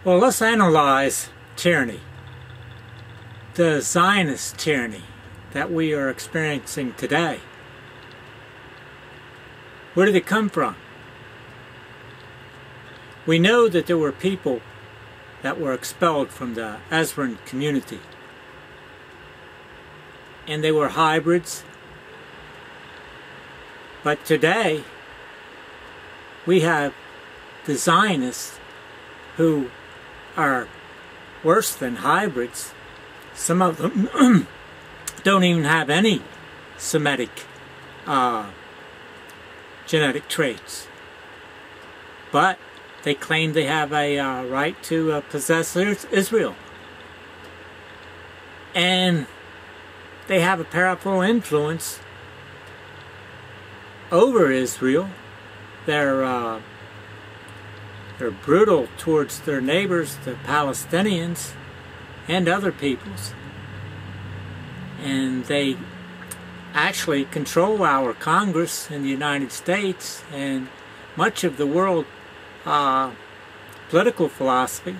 Well, let's analyze tyranny. The Zionist tyranny that we are experiencing today. Where did it come from? We know that there were people that were expelled from the Ezran community. And they were hybrids. But today, we have the Zionists who are worse than hybrids. Some of them don't even have any Semitic genetic traits. But they claim they have a right to possess Israel. And they have a powerful influence over Israel. They're brutal towards their neighbors, the Palestinians, and other peoples. And they actually control our Congress in the United States, and much of the world political philosophy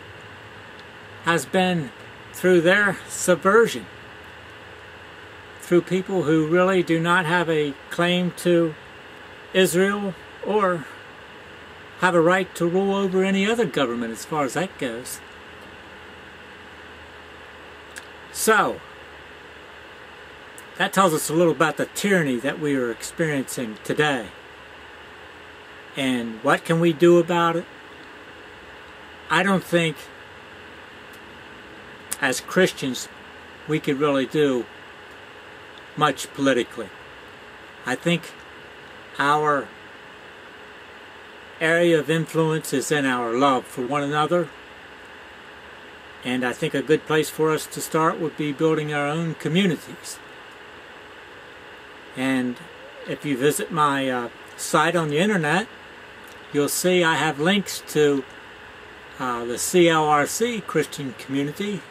has been through their subversion, through people who really do not have a claim to Israel or have a right to rule over any other government as far as that goes. So, that tells us a little about the tyranny that we are experiencing today. And what can we do about it? I don't think, as Christians, we could really do much politically. I think our area of influence is in our love for one another. And I think a good place for us to start would be building our own communities. And if you visit my site on the internet, you'll see I have links to the CLRC Christian community,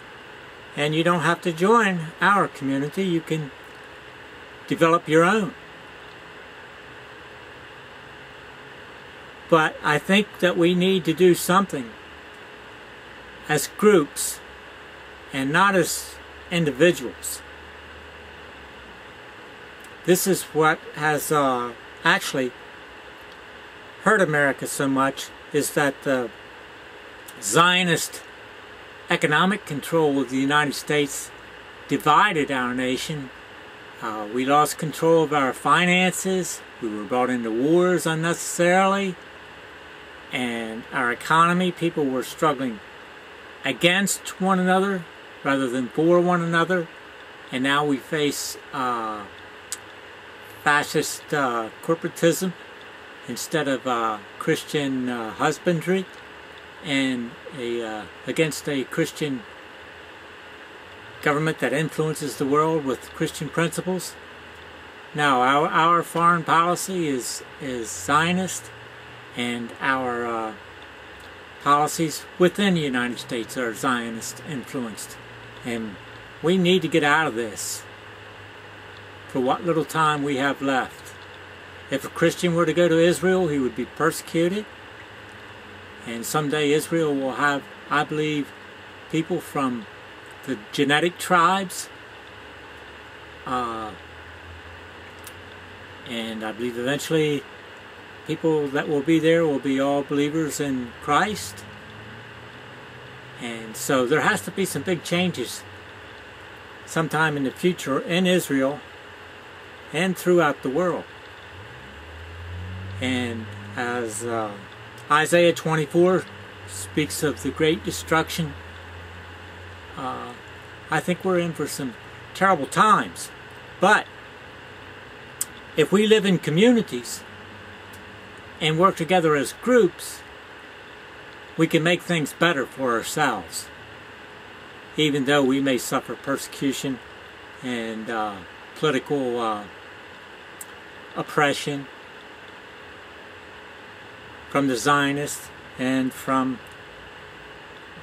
and you don't have to join our community. You can develop your own. But I think that we need to do something as groups and not as individuals. This is what has actually hurt America so much, is that the Zionist economic control of the United States divided our nation. We lost control of our finances. We were brought into wars unnecessarily. And our economy, people were struggling against one another rather than for one another. And now we face fascist corporatism instead of Christian husbandry, and against a Christian government that influences the world with Christian principles. Now our foreign policy is Zionist, and our policies within the United States are Zionist influenced. And we need to get out of this for what little time we have left. If a Christian were to go to Israel, he would be persecuted. And someday Israel will have, I believe, people from the genetic tribes. And I believe eventually people that will be there will be all believers in Christ. And so there has to be some big changes sometime in the future in Israel and throughout the world. And as Isaiah 24 speaks of the great destruction, I think we're in for some terrible times. But if we live in communities and work together as groups, we can make things better for ourselves, even though we may suffer persecution and political oppression from the Zionists and from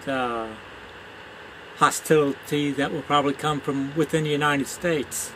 the hostility that will probably come from within the United States.